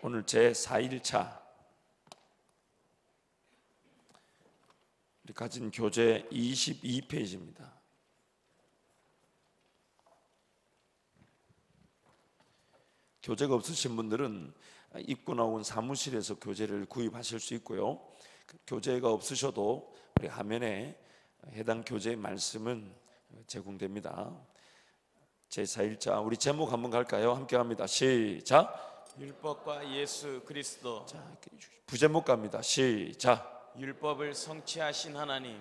오늘 제 4일차 우리 가진 교재 22페이지입니다. 교재가 없으신 분들은 입고 나온 사무실에서 교재를 구입하실 수 있고요. 교재가 없으셔도 우리 화면에 해당 교재의 말씀은 제공됩니다. 제4일자 우리 제목 한번 갈까요? 함께 합니다. 시작. 율법과 예수 그리스도. 자, 부제목 갑니다. 시작. 율법을 성취하신 하나님.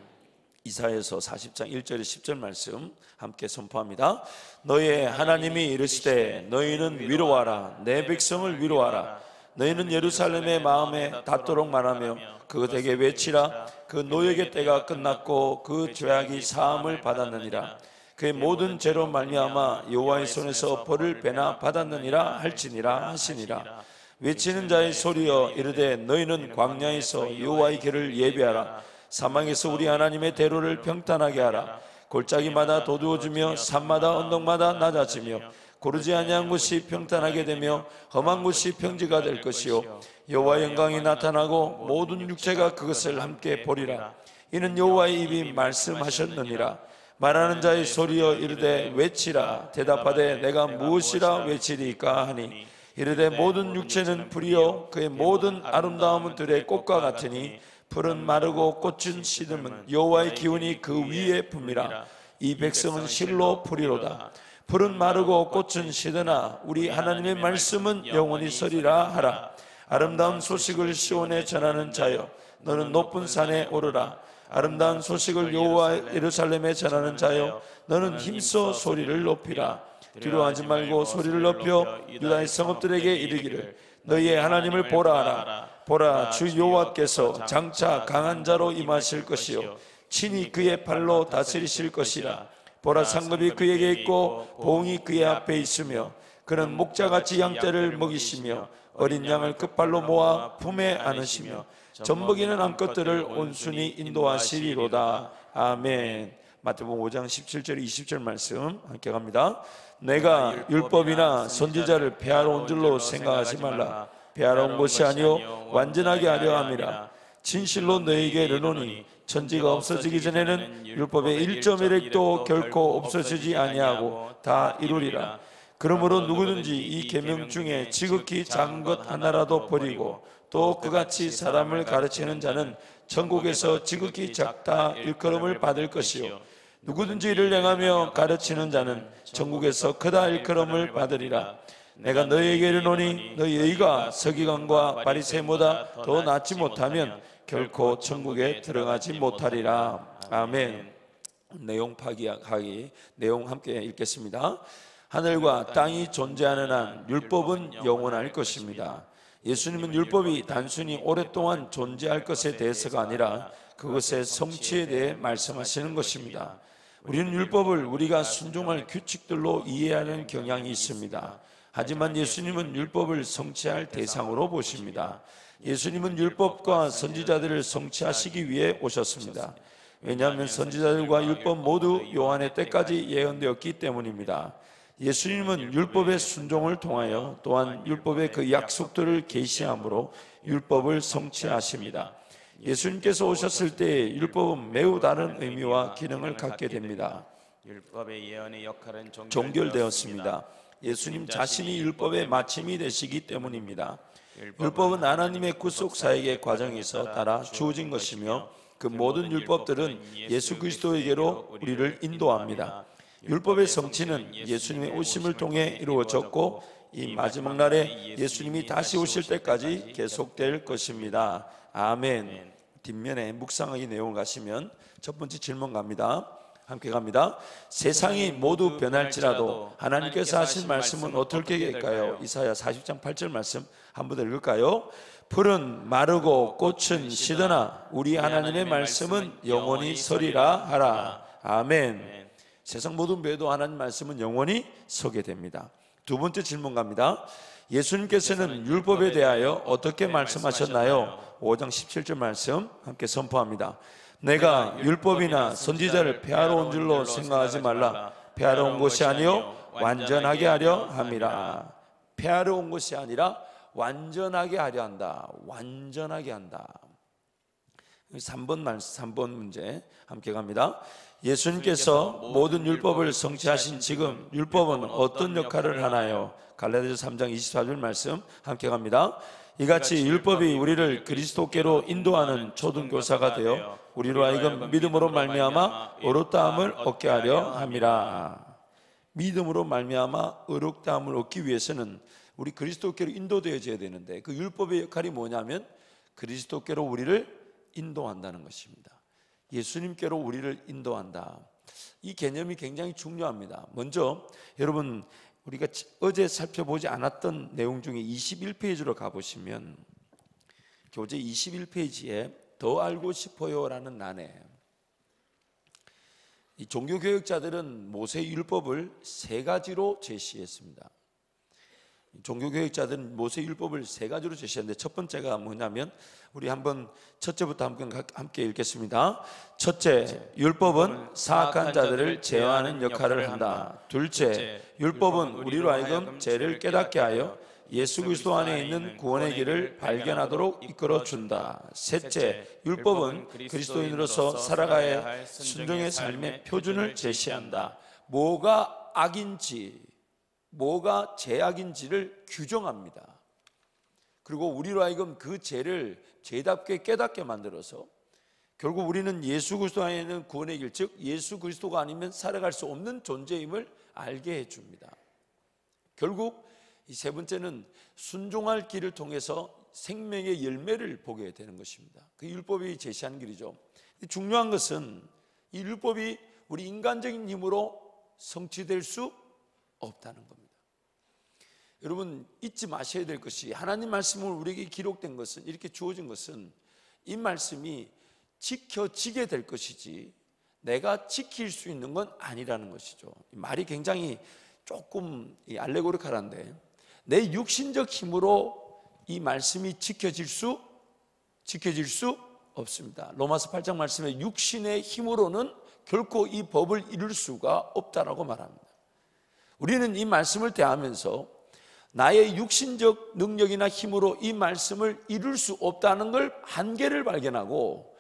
이사야서 40장 1절에 10절 말씀 함께 선포합니다. 너의 하나님이 이르시되 너희는 위로하라. 내 백성을 위로하라. 너희는 예루살렘의 마음에 닿도록 말하며 그것에게 외치라. 그 노역의 때가 끝났고 그 죄악이 사함을 받았느니라. 그의 모든 죄로 말미암아 여호와의 손에서 벌을 배나 받았느니라 할지니라 하시니라. 외치는 자의 소리여 이르되 너희는 광야에서 여호와의 길을 예비하라. 사막에서 우리 하나님의 대로를 평탄하게 하라. 골짜기마다 도두어지며 산마다 언덕마다 낮아지며 고르지 아니한 곳이 평탄하게 되며 험한 곳이 평지가 될 것이요 여호와의 영광이 나타나고 모든 육체가 그것을 함께 보리라. 이는 여호와의 입이 말씀하셨느니라. 말하는 자의 소리여 이르되 외치라. 대답하되 내가 무엇이라 외치리까 하니 이르되 모든 육체는 풀이요 그의 모든 아름다움은 들의 꽃과 같으니 풀은 마르고 꽃은 시듬은 여호와의 기운이 그 위에 붐이라. 이 백성은 실로 풀이로다. 풀은 마르고 꽃은 시드나 우리 하나님의 말씀은 영원히 서리라 하라. 아름다운 소식을 시온에 전하는 자여 너는 높은 산에 오르라. 아름다운 소식을 여호와 예루살렘에 전하는 자여 너는 힘써 소리를 높이라. 두려워하지 말고 소리를 높여 유다의 성읍들에게 이르기를 너희의 하나님을 보라 하라. 보라 주 여호와께서 장차 강한 자로 임하실 것이요 친히 그의 발로 다스리실 것이라. 보라 상급이 그에게 있고 보응이 그의 앞에 있으며 그는 목자같이 양떼를 먹이시며 어린 양을 끝발로 모아 품에 안으시며 젖먹이는 암컷들을 온순히 인도하시리로다. 아멘. 마태복음 5장 17절 20절 말씀 함께 갑니다. 내가 율법이나 선지자를 폐하러 온 줄로 생각하지 말라. 폐하러 온 것이 아니요 완전하게 하려 함이라. 진실로 너희에게 이르노니 천지가 없어지기 전에는 율법의 1.1획도 결코 없어지지 아니하고 다 이루리라. 그러므로 누구든지 이 계명 중에 지극히 작은 것 하나라도 버리고 또 그같이 사람을 가르치는 자는 천국에서 지극히 작다 일컬음을 받을 것이요 누구든지 이를 행하며 가르치는 자는 천국에서 크다 일컬음을 받으리라. 내가 너희에게 이르노니 너희 의가 서기관과 바리새인보다 더 낫지 못하면 결코 천국에 들어가지 못하리라. 아멘. 내용 파악하기 내용 함께 읽겠습니다. 하늘과 땅이 존재하는 한 율법은 영원할 것입니다. 예수님은 율법이 단순히 오랫동안 존재할 것에 대해서가 아니라 그것의 성취에 대해 말씀하시는 것입니다. 우리는 율법을 우리가 순종할 규칙들로 이해하는 경향이 있습니다. 하지만 예수님은 율법을 성취할 대상으로 보십니다. 예수님은 율법과 선지자들을 성취하시기 위해 오셨습니다. 왜냐하면 선지자들과 율법 모두 요한의 때까지 예언되었기 때문입니다. 예수님은 율법의 순종을 통하여 또한 율법의 그 약속들을 계시함으로 율법을 성취하십니다. 예수님께서 오셨을 때 율법은 매우 다른 의미와 기능을 갖게 됩니다. 율법의 예언의 역할은 종결되었습니다. 예수님 자신이 율법의 마침이 되시기 때문입니다. 율법은 하나님의 구속 사역의 과정에서 따라 주어진 것이며 그 모든 율법들은 예수 그리스도에게로 우리를 인도합니다. 율법의 성취는 예수님의 오심을 통해 이루어졌고 이 마지막 날에 예수님이 다시 오실 때까지 계속될 것입니다. 아멘. 뒷면에 묵상하기 내용을 가시면 첫 번째 질문 갑니다. 함께 갑니다. 세상이 모두 변할지라도 하나님께서 하신 말씀은 어떻게 될까요? 이사야 40장 8절 말씀 한번 더 읽을까요? 풀은 마르고 꽃은 시드나 우리 하나님의 말씀은 영원히 서리라 하라. 아멘. 세상 모든 배도 하나님 말씀은 영원히 서게 됩니다. 두 번째 질문 갑니다. 예수님께서는 율법에 대하여 어떻게 말씀하셨나요? 5장 17절 말씀 함께 선포합니다. 내가 율법이나 선지자를 폐하러 온 줄로 생각하지 말라. 폐하러 온 것이 아니요 완전하게 하려 함이라. 폐하러 온 것이 아니라 완전하게 하려 한다. 완전하게 한다. 3번 문제 함께 갑니다. 예수님께서 모든 율법을 성취하신 지금 율법은 어떤 역할을 하나요? 갈라디아서 3장 24절 말씀 함께 갑니다. 이같이 율법이 우리를 그리스도께로 인도하는 초등교사가 되어 우리로 하여금 믿음으로 말미암아 의롭다함을 얻게 하려 함이라. 믿음으로 말미암아 의롭다함을 얻기 위해서는 우리 그리스도께로 인도되어져야 되는데, 그 율법의 역할이 뭐냐면 그리스도께로 우리를 인도한다는 것입니다. 예수님께로 우리를 인도한다. 이 개념이 굉장히 중요합니다. 먼저 여러분, 우리가 어제 살펴보지 않았던 내용 중에 21페이지로 가보시면 교재 21페이지에 더 알고 싶어요 라는 난에 이 종교개혁자들은 모세의 율법을 세 가지로 제시했습니다. 종교개혁자들은 모세의 율법을 세 가지로 제시했는데, 첫 번째가 뭐냐면 우리 한번 첫째부터 함께 읽겠습니다. 첫째, 율법은 사악한 자들을 제어하는 역할을 한다. 둘째, 율법은 우리로 하여금 죄를 깨닫게 하여 예수 그리스도 안에 있는 구원의 길을 발견하도록 이끌어준다. 셋째, 율법은 그리스도인으로서 살아가야 할 순종의 삶의 표준을 제시한다. 뭐가 악인지, 뭐가 죄악인지를 규정합니다. 그리고 우리로 하여금 그 죄를 죄답게 깨닫게 만들어서 결국 우리는 예수 그리스도 안에 있는 구원의 길, 즉 예수 그리스도가 아니면 살아갈 수 없는 존재임을 알게 해줍니다. 결국 이 세 번째는 순종할 길을 통해서 생명의 열매를 보게 되는 것입니다. 그 율법이 제시하는 길이죠. 중요한 것은 이 율법이 우리 인간적인 힘으로 성취될 수 없다는 겁니다. 여러분, 잊지 마셔야 될 것이, 하나님 말씀을 우리에게 기록된 것은, 이렇게 주어진 것은 이 말씀이 지켜지게 될 것이지 내가 지킬 수 있는 건 아니라는 것이죠. 말이 굉장히 조금 알레고리칼한데, 내 육신적 힘으로 이 말씀이 지켜질 수 없습니다. 로마서 8장 말씀에 육신의 힘으로는 결코 이 법을 이룰 수가 없다라고 말합니다. 우리는 이 말씀을 대하면서 나의 육신적 능력이나 힘으로 이 말씀을 이룰 수 없다는 걸 한계를 발견하고,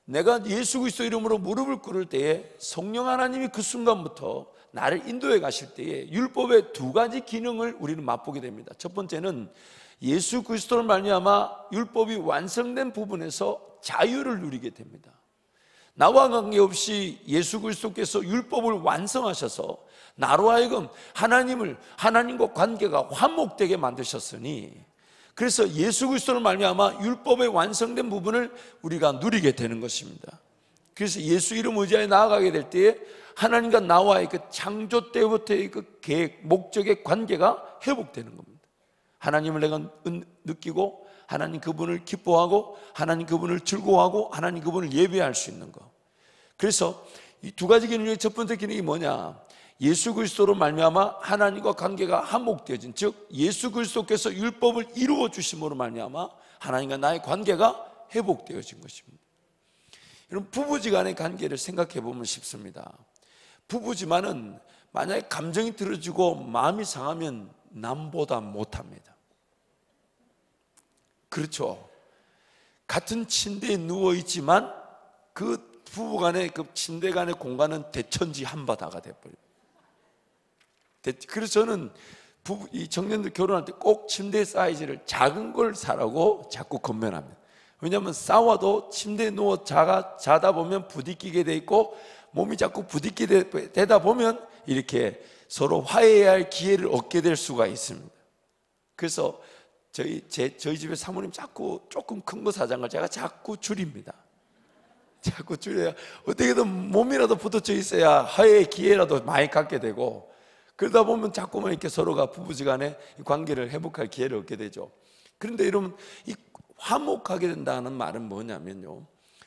내가 예수 그리스도 이름으로 무릎을 꿇을 때에 성령 하나님이 그 순간부터 나를 인도해 가실 때에 율법의 두 가지 기능을 우리는 맛보게 됩니다. 첫 번째는 예수 그리스도를 말미암아 율법이 완성된 부분에서 자유를 누리게 됩니다. 나와 관계없이 예수 그리스도께서 율법을 완성하셔서 나로 하여금 하나님과 관계가 화목되게 만드셨으니, 그래서 예수 그리스도를 말미암아 율법의 완성된 부분을 우리가 누리게 되는 것입니다. 그래서 예수 이름 의지하여 나아가게 될 때에 하나님과 나와의 그 창조 때부터의 그 계획, 목적의 관계가 회복되는 겁니다. 하나님을 내가 느끼고, 하나님 그분을 기뻐하고, 하나님 그분을 즐거워하고, 하나님 그분을 예배할 수 있는 것. 그래서 이 두 가지 기능 중에 첫 번째 기능이 뭐냐? 예수 그리스도로 말미암아 하나님과 관계가 한목되어진, 즉 예수 그리스도께서 율법을 이루어 주심으로 말미암아 하나님과 나의 관계가 회복되어진 것입니다. 여러분, 부부지간의 관계를 생각해 보면 쉽습니다. 부부지만은 만약에 감정이 들어지고 마음이 상하면 남보다 못합니다. 그렇죠? 같은 침대에 누워있지만 그 부부간의 그 침대간의 공간은 대천지 한바다가 돼버려요. 그래서 저는 이 청년들 결혼할 때 꼭 침대 사이즈를 작은 걸 사라고 자꾸 권면합니다. 왜냐하면 싸워도 침대에 누워 자다 보면 부딪히게 돼 있고, 몸이 자꾸 부딪히게 되다 보면 이렇게 서로 화해해야 할 기회를 얻게 될 수가 있습니다. 그래서 저희 집에 사모님 자꾸 조금 큰 거 사장을 제가 자꾸 줄입니다. 자꾸 줄여야 어떻게든 몸이라도 붙어져 있어야 화해의 기회라도 많이 갖게 되고, 그러다 보면 자꾸만 이렇게 서로가 부부지간에 관계를 회복할 기회를 얻게 되죠. 그런데 여러분, 이 화목하게 된다는 말은 뭐냐면요,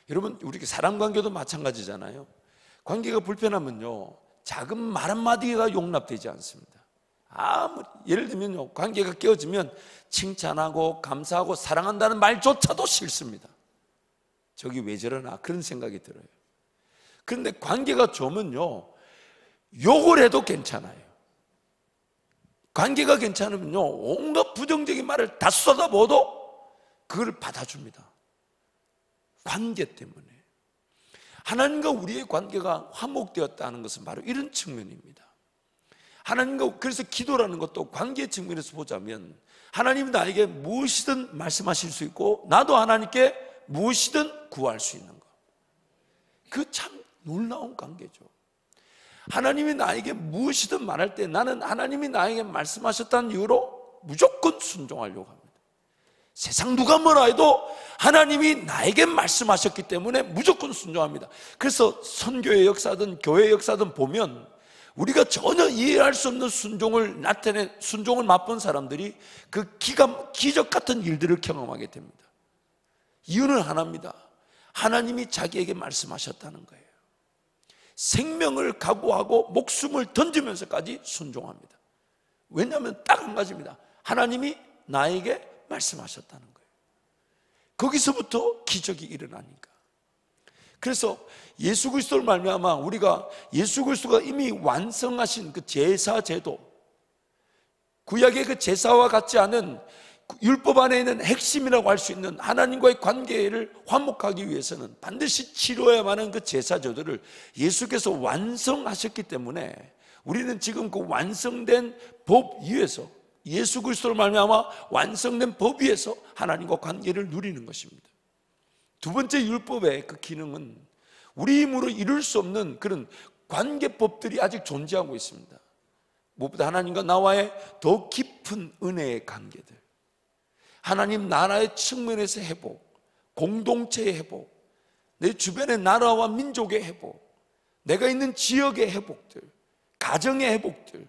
여러분, 우리 사람 관계도 마찬가지잖아요. 관계가 불편하면요, 작은 말 한마디가 용납되지 않습니다. 예를 들면요, 관계가 깨어지면 칭찬하고 감사하고 사랑한다는 말조차도 싫습니다. 저기 왜 저러나 그런 생각이 들어요. 그런데 관계가 좋으면요, 욕을 해도 괜찮아요. 관계가 괜찮으면요, 온갖 부정적인 말을 다 쏟아부어도 그걸 받아줍니다. 관계 때문에. 하나님과 우리의 관계가 화목되었다는 것은 바로 이런 측면입니다. 하나님과, 그래서 기도라는 것도 관계 측면에서 보자면 하나님은 나에게 무엇이든 말씀하실 수 있고 나도 하나님께 무엇이든 구할 수 있는 것. 그 참 놀라운 관계죠. 하나님이 나에게 무엇이든 말할 때 나는 하나님이 나에게 말씀하셨다는 이유로 무조건 순종하려고 합니다. 세상 누가 뭐라 해도 하나님이 나에게 말씀하셨기 때문에 무조건 순종합니다. 그래서 선교의 역사든 교회의 역사든 보면 우리가 전혀 이해할 수 없는 순종을 맛본 사람들이 그 기적 같은 일들을 경험하게 됩니다. 이유는 하나입니다. 하나님이 자기에게 말씀하셨다는 거예요. 생명을 각오하고 목숨을 던지면서까지 순종합니다. 왜냐하면 딱 한 가지입니다. 하나님이 나에게 말씀하셨다는 거예요. 거기서부터 기적이 일어나니까. 그래서 예수 그리스도를 말미암아 우리가 예수 그리스도가 이미 완성하신 그 제사 제도, 구약의 그 제사와 같지 않은 율법 안에 있는 핵심이라고 할 수 있는 하나님과의 관계를 화목하기 위해서는 반드시 치러야만 하는 그 제사 제도를 예수께서 완성하셨기 때문에 우리는 지금 그 완성된 법 위에서, 예수 그리스도를 말미암아 완성된 법 위에서 하나님과 관계를 누리는 것입니다. 두 번째 율법의 그 기능은 우리 힘으로 이룰 수 없는 그런 관계법들이 아직 존재하고 있습니다. 무엇보다 하나님과 나와의 더 깊은 은혜의 관계들, 하나님 나라의 측면에서 회복, 공동체의 회복, 내 주변의 나라와 민족의 회복, 내가 있는 지역의 회복들, 가정의 회복들,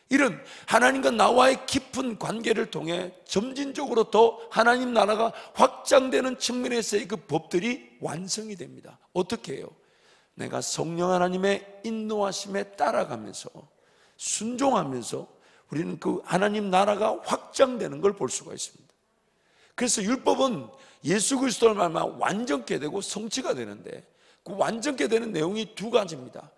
이런 하나님과 나와의 깊은 관계를 통해 점진적으로 더 하나님 나라가 확장되는 측면에서의 그 법들이 완성이 됩니다. 어떻게 해요? 내가 성령 하나님의 인도하심에 따라가면서 순종하면서 우리는 그 하나님 나라가 확장되는 걸 볼 수가 있습니다. 그래서 율법은 예수 그리스도를 말하면 완전케 되고 성취가 되는데 그 완전케 되는 내용이 두 가지입니다.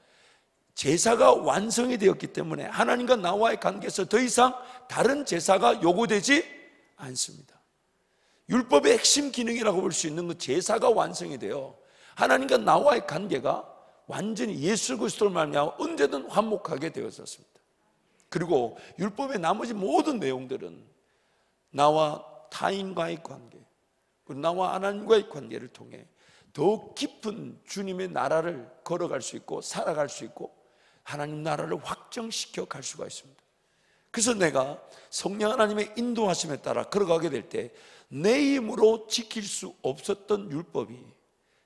제사가 완성이 되었기 때문에 하나님과 나와의 관계에서 더 이상 다른 제사가 요구되지 않습니다. 율법의 핵심 기능이라고 볼 수 있는 그 제사가 완성이 되어 하나님과 나와의 관계가 완전히 예수 그리스도를 말미암아 언제든 화목하게 되었습니다. 그리고 율법의 나머지 모든 내용들은 나와 타인과의 관계, 그리고 나와 하나님과의 관계를 통해 더 깊은 주님의 나라를 걸어갈 수 있고 살아갈 수 있고 하나님 나라를 확정시켜 갈 수가 있습니다. 그래서 내가 성령 하나님의 인도하심에 따라 걸어가게 될 때 내 힘으로 지킬 수 없었던 율법이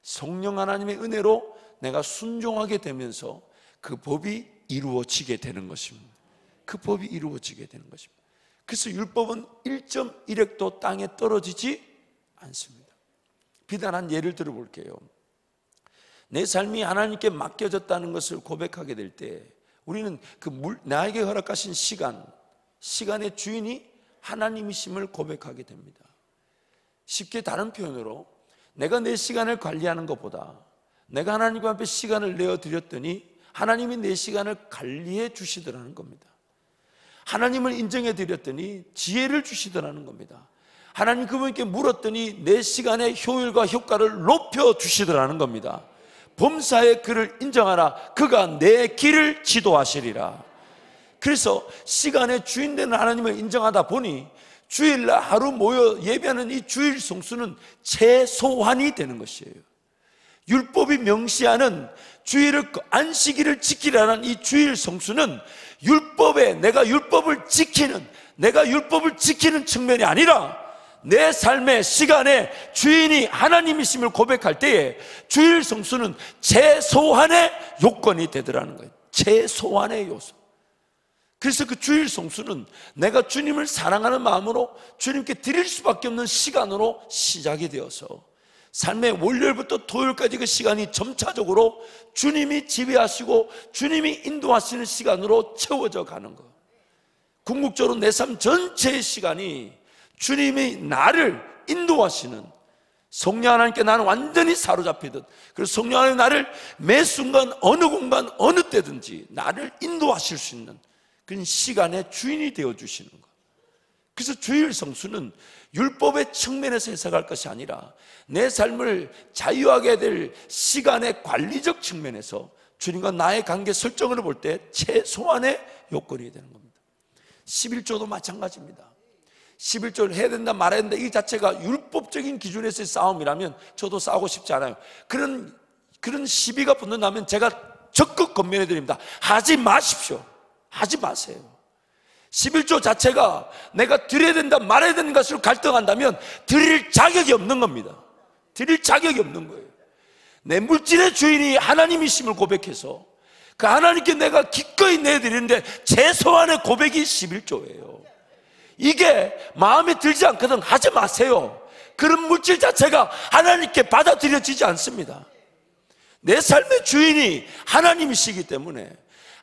성령 하나님의 은혜로 내가 순종하게 되면서 그 법이 이루어지게 되는 것입니다. 그 법이 이루어지게 되는 것입니다. 그래서 율법은 1.1획도 땅에 떨어지지 않습니다. 비단 예를 들어 볼게요. 내 삶이 하나님께 맡겨졌다는 것을 고백하게 될 때 우리는 나에게 허락하신 시간의 주인이 하나님이심을 고백하게 됩니다. 쉽게 다른 표현으로 내가 내 시간을 관리하는 것보다 내가 하나님 앞에 시간을 내어드렸더니 하나님이 내 시간을 관리해 주시더라는 겁니다. 하나님을 인정해 드렸더니 지혜를 주시더라는 겁니다. 하나님 그분께 물었더니 내 시간의 효율과 효과를 높여 주시더라는 겁니다. 범사의 그를 인정하라. 그가 내 길을 지도하시리라. 그래서 시간의 주인 되는 하나님을 인정하다 보니 주일날 하루 모여 예배하는 이 주일 성수는 최소한이 되는 것이에요. 율법이 명시하는 주일을 안식일을 지키라는 이 주일 성수는 내가 율법을 지키는 측면이 아니라 내 삶의 시간의 주인이 하나님이심을 고백할 때에 주일 성수는 최소한의 요건이 되더라는 거예요. 최소한의 요소. 그래서 그 주일 성수는 내가 주님을 사랑하는 마음으로 주님께 드릴 수밖에 없는 시간으로 시작이 되어서 삶의 월요일부터 토요일까지 그 시간이 점차적으로 주님이 지배하시고 주님이 인도하시는 시간으로 채워져 가는 것. 궁극적으로 내 삶 전체의 시간이 주님이 나를 인도하시는, 성령 하나님께 나는 완전히 사로잡히듯, 그래서 성령 하나님 나를 매 순간 어느 공간 어느 때든지 나를 인도하실 수 있는 그건 시간의 주인이 되어주시는 것. 그래서 주일 성수는 율법의 측면에서 해석할 것이 아니라 내 삶을 자유하게 될 시간의 관리적 측면에서 주님과 나의 관계 설정을 볼 때 최소한의 요건이 되는 겁니다. 11조도 마찬가지입니다. 11조를 해야 된다 말아야 된다 이 자체가 율법적인 기준에서의 싸움이라면 저도 싸우고 싶지 않아요. 그런 시비가 붙는다면 제가 적극 권면해 드립니다. 하지 마십시오. 하지 마세요. 11조 자체가 내가 드려야 된다 말아야 되는 것으로 갈등한다면 드릴 자격이 없는 겁니다. 드릴 자격이 없는 거예요. 내 물질의 주인이 하나님이심을 고백해서 그 하나님께 내가 기꺼이 내드리는데 최소한의 고백이 11조예요. 이게 마음에 들지 않거든 하지 마세요. 그런 물질 자체가 하나님께 받아들여지지 않습니다. 내 삶의 주인이 하나님이시기 때문에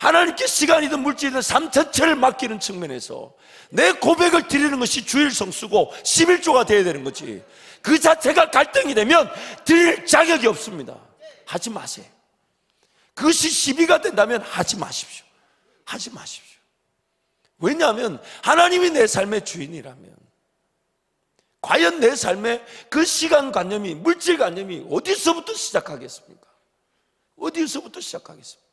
하나님께 시간이든 물질이든 삶 전체를 맡기는 측면에서 내 고백을 드리는 것이 주일 성수고 11조가 되어야 되는 거지. 그 자체가 갈등이 되면 드릴 자격이 없습니다. 하지 마세요. 그것이 시비가 된다면 하지 마십시오. 하지 마십시오. 왜냐하면 하나님이 내 삶의 주인이라면 과연 내 삶의 그 시간관념이 물질관념이 어디서부터 시작하겠습니까? 어디서부터 시작하겠습니까?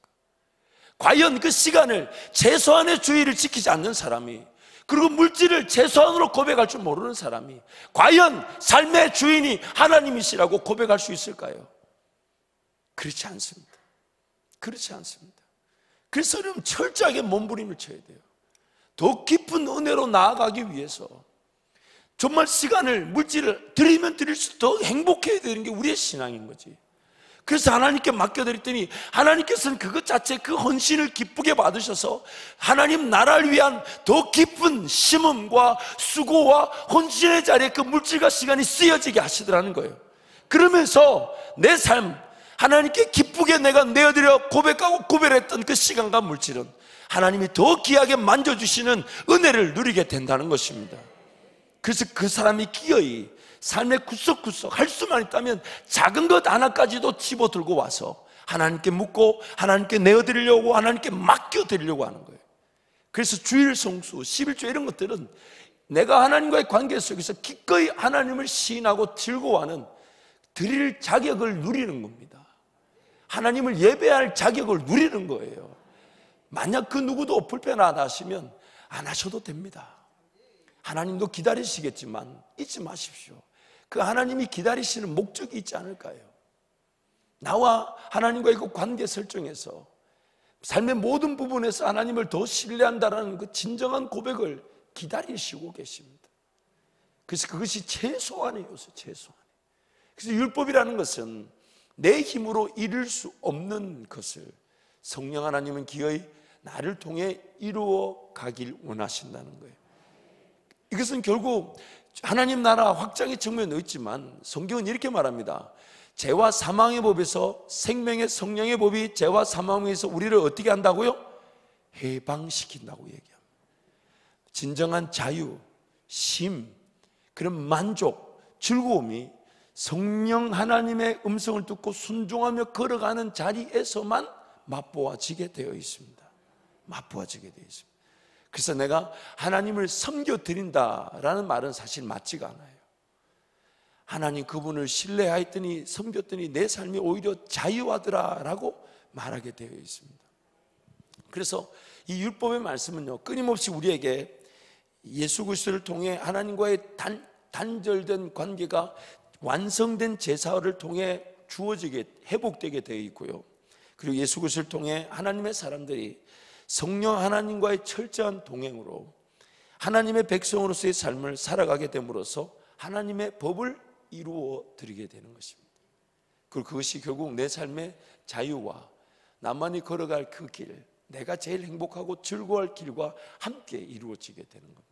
과연 그 시간을 최소한의 주의를 지키지 않는 사람이 그리고 물질을 최소한으로 고백할 줄 모르는 사람이 과연 삶의 주인이 하나님이시라고 고백할 수 있을까요? 그렇지 않습니다. 그렇지 않습니다. 그래서 여러분 철저하게 몸부림을 쳐야 돼요. 더 깊은 은혜로 나아가기 위해서 정말 시간을 물질을 드리면 드릴수록 더 행복해야 되는 게 우리의 신앙인 거지. 그래서 하나님께 맡겨드렸더니 하나님께서는 그것 자체 그 헌신을 기쁘게 받으셔서 하나님 나라를 위한 더 깊은 심음과 수고와 헌신의 자리에 그 물질과 시간이 쓰여지게 하시더라는 거예요. 그러면서 내 삶 하나님께 기쁘게 내가 내어드려 고백하고 구별했던 그 시간과 물질은 하나님이 더 귀하게 만져주시는 은혜를 누리게 된다는 것입니다. 그래서 그 사람이 기어이 삶의 구석구석 할 수만 있다면 작은 것 하나까지도 집어들고 와서 하나님께 묻고 하나님께 내어드리려고 하나님께 맡겨드리려고 하는 거예요. 그래서 주일 성수, 11조 이런 것들은 내가 하나님과의 관계 속에서 기꺼이 하나님을 시인하고 즐거워하는 드릴 자격을 누리는 겁니다. 하나님을 예배할 자격을 누리는 거예요. 만약 그 누구도 불편하다 하시면 안 하셔도 됩니다. 하나님도 기다리시겠지만 잊지 마십시오. 그 하나님이 기다리시는 목적이 있지 않을까요? 나와 하나님과의 그 관계 설정에서 삶의 모든 부분에서 하나님을 더 신뢰한다는 그 진정한 고백을 기다리시고 계십니다. 그래서 그것이 최소한의 요소, 최소한. 그래서 율법이라는 것은 내 힘으로 이룰 수 없는 것을 성령 하나님은 기어이 나를 통해 이루어 가길 원하신다는 거예요. 이것은 결국 하나님 나라 확장의 측면도 있지만 성경은 이렇게 말합니다. 죄와 사망의 법에서 생명의 성령의 법이 죄와 사망에서 우리를 어떻게 한다고요? 해방시킨다고 얘기합니다. 진정한 자유, 쉼, 그런 만족, 즐거움이 성령 하나님의 음성을 듣고 순종하며 걸어가는 자리에서만 맛보아지게 되어 있습니다. 맛보아지게 되어 있습니다. 그래서 내가 하나님을 섬겨드린다라는 말은 사실 맞지가 않아요. 하나님 그분을 신뢰하였더니 섬겼더니 내 삶이 오히려 자유하더라라고 말하게 되어 있습니다. 그래서 이 율법의 말씀은요 끊임없이 우리에게 예수 그리스도를 통해 하나님과의 단절된 관계가 완성된 제사를 통해 주어지게 회복되게 되어 있고요. 그리고 예수 그리스도를 통해 하나님의 사람들이 성령 하나님과의 철저한 동행으로 하나님의 백성으로서의 삶을 살아가게 됨으로써 하나님의 법을 이루어 드리게 되는 것입니다. 그리고 그것이 결국 내 삶의 자유와 나만이 걸어갈 그 길, 내가 제일 행복하고 즐거워할 길과 함께 이루어지게 되는 겁니다.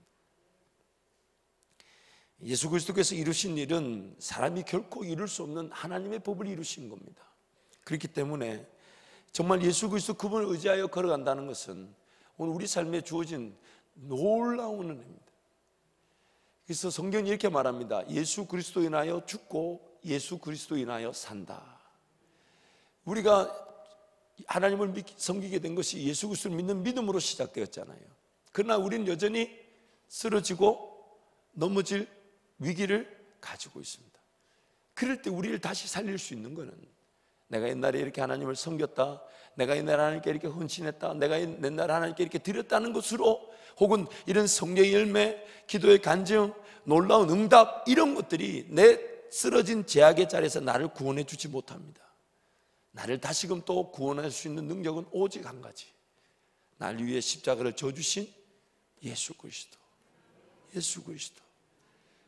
예수 그리스도께서 이루신 일은 사람이 결코 이룰 수 없는 하나님의 법을 이루신 겁니다. 그렇기 때문에 정말 예수 그리스도 그분을 의지하여 걸어간다는 것은 오늘 우리 삶에 주어진 놀라운 은혜입니다. 그래서 성경이 이렇게 말합니다. 예수 그리스도 인하여 죽고 예수 그리스도 인하여 산다. 우리가 하나님을 섬기게 된 것이 예수 그리스도를 믿는 믿음으로 시작되었잖아요. 그러나 우리는 여전히 쓰러지고 넘어질 위기를 가지고 있습니다. 그럴 때 우리를 다시 살릴 수 있는 것은 내가 옛날에 이렇게 하나님을 섬겼다, 내가 옛날에 하나님께 이렇게 헌신했다, 내가 옛날에 하나님께 이렇게 드렸다는 것으로, 혹은 이런 성령의 열매, 기도의 간증, 놀라운 응답, 이런 것들이 내 쓰러진 제약의 자리에서 나를 구원해 주지 못합니다. 나를 다시금 또 구원할 수 있는 능력은 오직 한 가지, 날 위해 십자가를 져주신 예수 그리스도. 예수 그리스도.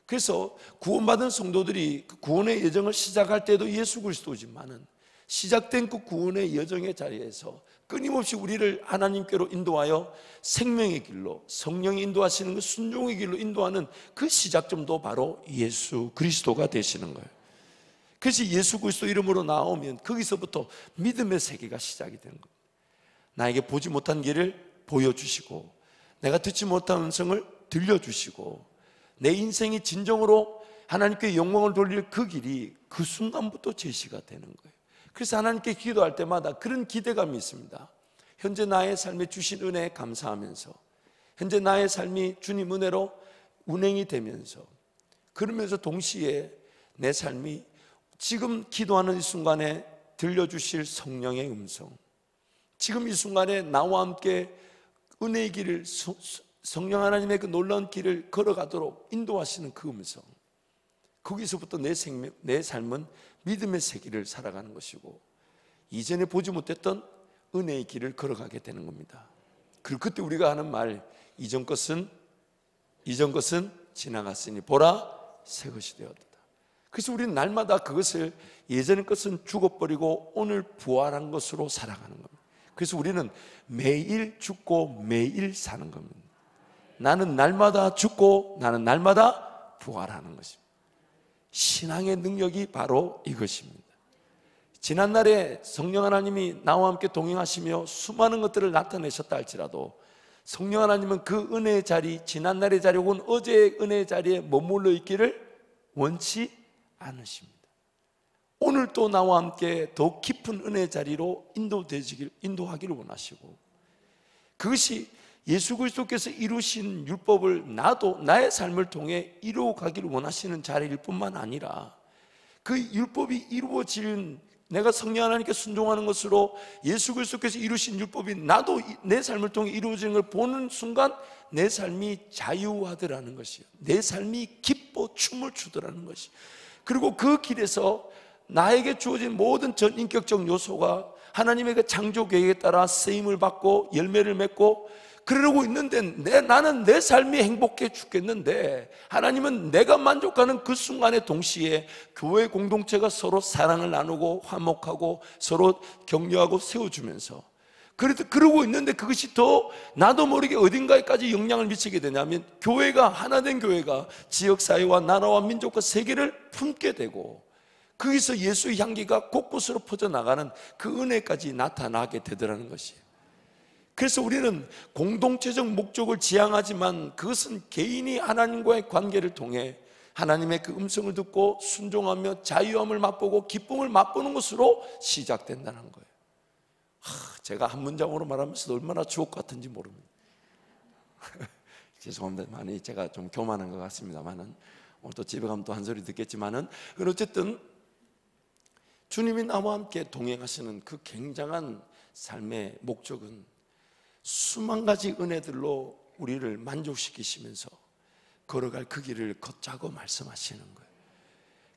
그래서 구원받은 성도들이 그 구원의 여정을 시작할 때도 예수 그리스도지만은, 시작된 그 구원의 여정의 자리에서 끊임없이 우리를 하나님께로 인도하여 생명의 길로, 성령이 인도하시는 그 순종의 길로 인도하는 그 시작점도 바로 예수 그리스도가 되시는 거예요. 그래서 예수 그리스도 이름으로 나오면 거기서부터 믿음의 세계가 시작이 되는 겁니다. 나에게 보지 못한 길을 보여주시고, 내가 듣지 못한 음성을 들려주시고, 내 인생이 진정으로 하나님께 영광을 돌릴 그 길이 그 순간부터 제시가 되는 거예요. 그래서 하나님께 기도할 때마다 그런 기대감이 있습니다. 현재 나의 삶에 주신 은혜에 감사하면서, 현재 나의 삶이 주님 은혜로 운행이 되면서, 그러면서 동시에 내 삶이 지금 기도하는 이 순간에 들려주실 성령의 음성, 지금 이 순간에 나와 함께 은혜의 길을, 성령 하나님의 그 놀라운 길을 걸어가도록 인도하시는 그 음성, 거기서부터 내 삶은 믿음의 세계를 살아가는 것이고, 이전에 보지 못했던 은혜의 길을 걸어가게 되는 겁니다. 그리고 그때 우리가 하는 말, 이전 것은 지나갔으니 보라 새 것이 되었다. 그래서 우리는 날마다 그것을, 예전의 것은 죽어버리고 오늘 부활한 것으로 살아가는 겁니다. 그래서 우리는 매일 죽고 매일 사는 겁니다. 나는 날마다 죽고 나는 날마다 부활하는 것입니다. 신앙의 능력이 바로 이것입니다. 지난날에 성령 하나님이 나와 함께 동행하시며 수많은 것들을 나타내셨다 할지라도, 성령 하나님은 그 은혜의 자리, 지난날의 자리 혹은 어제의 은혜의 자리에 머물러 있기를 원치 않으십니다. 오늘 또 나와 함께 더 깊은 은혜의 자리로 인도하기를 원하시고, 그것이 예수 그리스도께서 이루신 율법을 나도 나의 삶을 통해 이루어가기를 원하시는 자리일 뿐만 아니라, 그 율법이 이루어지는, 내가 성령 하나님께 순종하는 것으로 예수 그리스도께서 이루신 율법이 나도 내 삶을 통해 이루어지는 걸 보는 순간 내 삶이 자유하더라는 것이요, 내 삶이 기뻐 춤을 추더라는 것이. 그리고 그 길에서 나에게 주어진 모든 전인격적 요소가 하나님의 그 창조 계획에 따라 쓰임을 받고 열매를 맺고 그러고 있는데, 나는 내 삶이 행복해 죽겠는데, 하나님은 내가 만족하는 그 순간에 동시에 교회 공동체가 서로 사랑을 나누고 화목하고 서로 격려하고 세워주면서, 그러고 있는데 그것이 더 나도 모르게 어딘가에까지 영향을 미치게 되냐면, 교회가, 하나된 교회가 지역사회와 나라와 민족과 세계를 품게 되고, 거기서 예수의 향기가 곳곳으로 퍼져나가는 그 은혜까지 나타나게 되더라는 것이에요. 그래서 우리는 공동체적 목적을 지향하지만, 그것은 개인이 하나님과의 관계를 통해 하나님의 그 음성을 듣고 순종하며 자유함을 맛보고 기쁨을 맛보는 것으로 시작된다는 거예요. 제가 한 문장으로 말하면서 얼마나 주옥 같은지 모릅니다. 죄송합니다. 많이 제가 좀 교만한 것 같습니다만은, 오늘 또 집에 가면 또 한 소리 듣겠지만은, 어쨌든 주님이 나와 함께 동행하시는 그 굉장한 삶의 목적은 수만 가지 은혜들로 우리를 만족시키시면서 걸어갈 그 길을 걷자고 말씀하시는 거예요.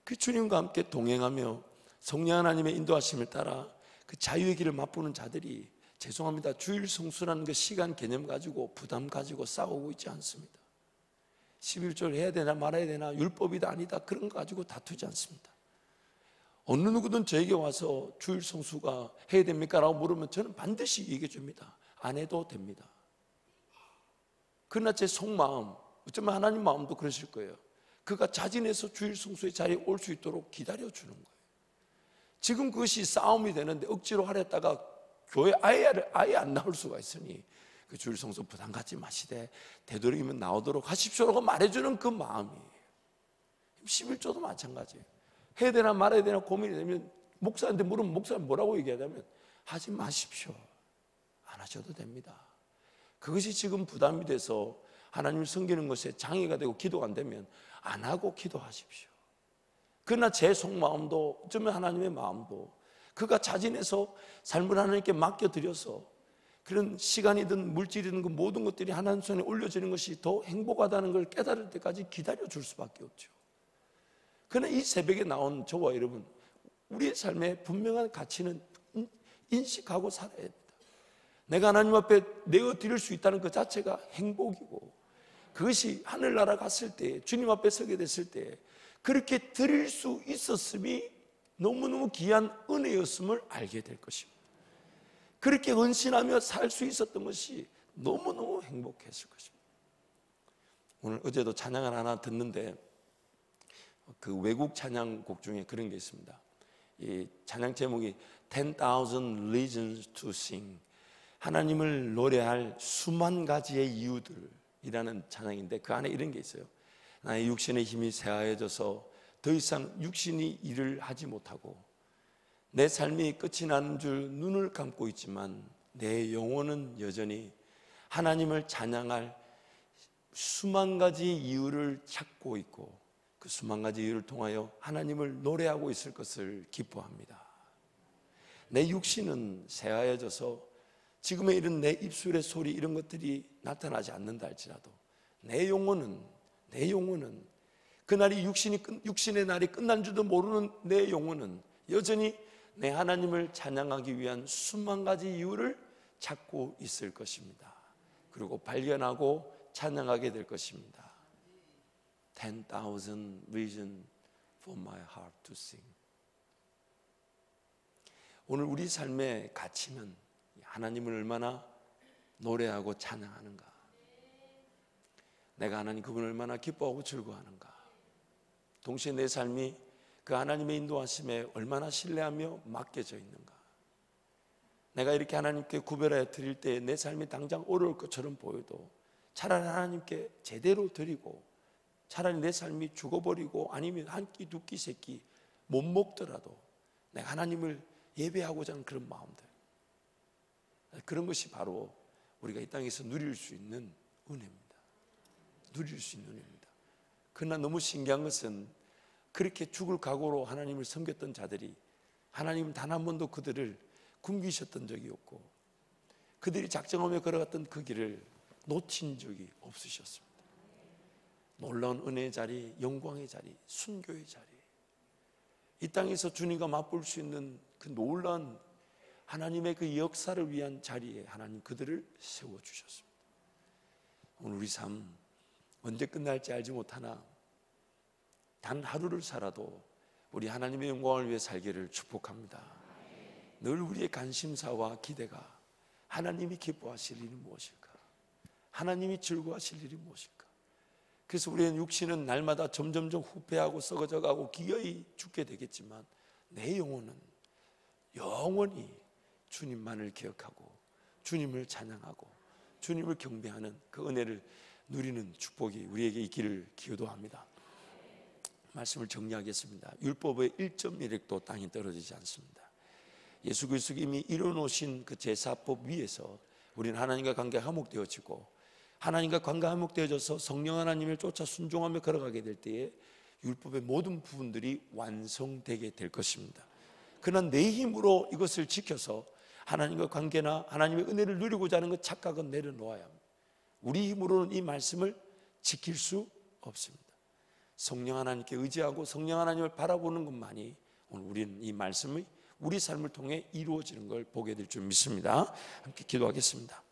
그 주님과 함께 동행하며 성령 하나님의 인도하심을 따라 그 자유의 길을 맛보는 자들이, 죄송합니다, 주일 성수라는 그 시간 개념 가지고 부담 가지고 싸우고 있지 않습니다. 11절 해야 되나 말아야 되나, 율법이다 아니다, 그런 거 가지고 다투지 않습니다. 어느 누구든 저에게 와서 주일 성수가 해야 됩니까? 라고 물으면 저는 반드시 얘기해 줍니다. 안 해도 됩니다. 그러나 제 속마음, 어쩌면 하나님 마음도 그러실 거예요. 그가 자진해서 주일 성수의 자리에 올 수 있도록 기다려주는 거예요. 지금 그것이 싸움이 되는데 억지로 하랬다가 교회 아예 안 나올 수가 있으니, 그 주일 성수 부담 갖지 마시되 되도록이면 나오도록 하십시오라고 말해주는 그 마음이에요. 11조도 마찬가지예요. 해야 되나 말아야 되나 고민이 되면 목사한테 물으면 목사는 뭐라고 얘기하냐면, 하지 마십시오. 안 하셔도 됩니다. 그것이 지금 부담이 돼서 하나님을 섬기는 것에 장애가 되고 기도가 안 되면 안 하고 기도하십시오. 그러나 제 속마음도 어쩌면 하나님의 마음도 그가 자진해서 삶을 하나님께 맡겨드려서 그런 시간이든 물질이든 그 모든 것들이 하나님 손에 올려지는 것이 더 행복하다는 걸 깨달을 때까지 기다려줄 수밖에 없죠. 그러나 이 새벽에 나온 저와 여러분, 우리의 삶에 분명한 가치는 인식하고 살아야 됩니다. 내가 하나님 앞에 내어드릴 수 있다는 그 자체가 행복이고, 그것이 하늘나라 갔을 때, 주님 앞에 서게 됐을 때 그렇게 드릴 수 있었음이 너무너무 귀한 은혜였음을 알게 될 것입니다. 그렇게 헌신하며 살 수 있었던 것이 너무너무 행복했을 것입니다. 오늘 어제도 찬양을 하나 듣는데 그 외국 찬양곡 중에 그런 게 있습니다. 이 찬양 제목이 10,000 reasons to sing, 하나님을 노래할 수만 가지의 이유들이라는 찬양인데 그 안에 이런 게 있어요. 나의 육신의 힘이 쇠하여져서 더 이상 육신이 일을 하지 못하고 내 삶이 끝이 나는 줄 눈을 감고 있지만 내 영혼은 여전히 하나님을 찬양할 수만 가지 이유를 찾고 있고 그 수만 가지 이유를 통하여 하나님을 노래하고 있을 것을 기뻐합니다. 내 육신은 쇠하여져서 지금의 이런 내 입술의 소리 이런 것들이 나타나지 않는다 할지라도 내 영혼은 그날이 육신의 날이 끝난 줄도 모르는 내 영혼은 여전히 내 하나님을 찬양하기 위한 수만 가지 이유를 찾고 있을 것입니다. 그리고 발견하고 찬양하게 될 것입니다. 10,000 reasons for my heart to sing. 오늘 우리 삶의 가치는 하나님을 얼마나 노래하고 찬양하는가, 내가 하나님 그분을 얼마나 기뻐하고 즐거워하는가, 동시에 내 삶이 그 하나님의 인도하심에 얼마나 신뢰하며 맡겨져 있는가. 내가 이렇게 하나님께 구별하여 드릴 때 내 삶이 당장 어려울 것처럼 보여도 차라리 하나님께 제대로 드리고, 차라리 내 삶이 죽어버리고 아니면 한 끼 두 끼 세 끼 못 먹더라도 내가 하나님을 예배하고자 하는 그런 마음들, 그런 것이 바로 우리가 이 땅에서 누릴 수 있는 은혜입니다. 누릴 수 있는 은혜입니다. 그러나 너무 신기한 것은 그렇게 죽을 각오로 하나님을 섬겼던 자들이 하나님은 단 한 번도 그들을 굶기셨던 적이 없고 그들이 작정하며 걸어갔던 그 길을 놓친 적이 없으셨습니다. 놀라운 은혜의 자리, 영광의 자리, 순교의 자리, 이 땅에서 주님과 맛볼 수 있는 그 놀라운 하나님의 그 역사를 위한 자리에 하나님 그들을 세워주셨습니다. 오늘 우리 삶 언제 끝날지 알지 못하나 단 하루를 살아도 우리 하나님의 영광을 위해 살기를 축복합니다. 늘 우리의 관심사와 기대가 하나님이 기뻐하실 일이 무엇일까? 하나님이 즐거워하실 일이 무엇일까? 그래서 우리의 육신은 날마다 점점점 후패하고 썩어져가고 기어이 죽게 되겠지만 내 영혼은 영원히 주님만을 기억하고 주님을 찬양하고 주님을 경배하는 그 은혜를 누리는 축복이 우리에게 있기를 기도합니다. 말씀을 정리하겠습니다. 율법의 1.1획도 땅에 떨어지지 않습니다. 예수 그리스도가 이미 이뤄놓으신 그 제사법 위에서 우리는 하나님과 관계가 화목되어지고 하나님과 관계가 화목되어져서 성령 하나님을 쫓아 순종하며 걸어가게 될 때에 율법의 모든 부분들이 완성되게 될 것입니다. 그러나 내 힘으로 이것을 지켜서 하나님과 관계나 하나님의 은혜를 누리고자 하는 그 착각은 내려놓아야 합니다. 우리 힘으로는 이 말씀을 지킬 수 없습니다. 성령 하나님께 의지하고 성령 하나님을 바라보는 것만이 오늘 우리는 이 말씀이 우리 삶을 통해 이루어지는 걸 보게 될 줄 믿습니다. 함께 기도하겠습니다.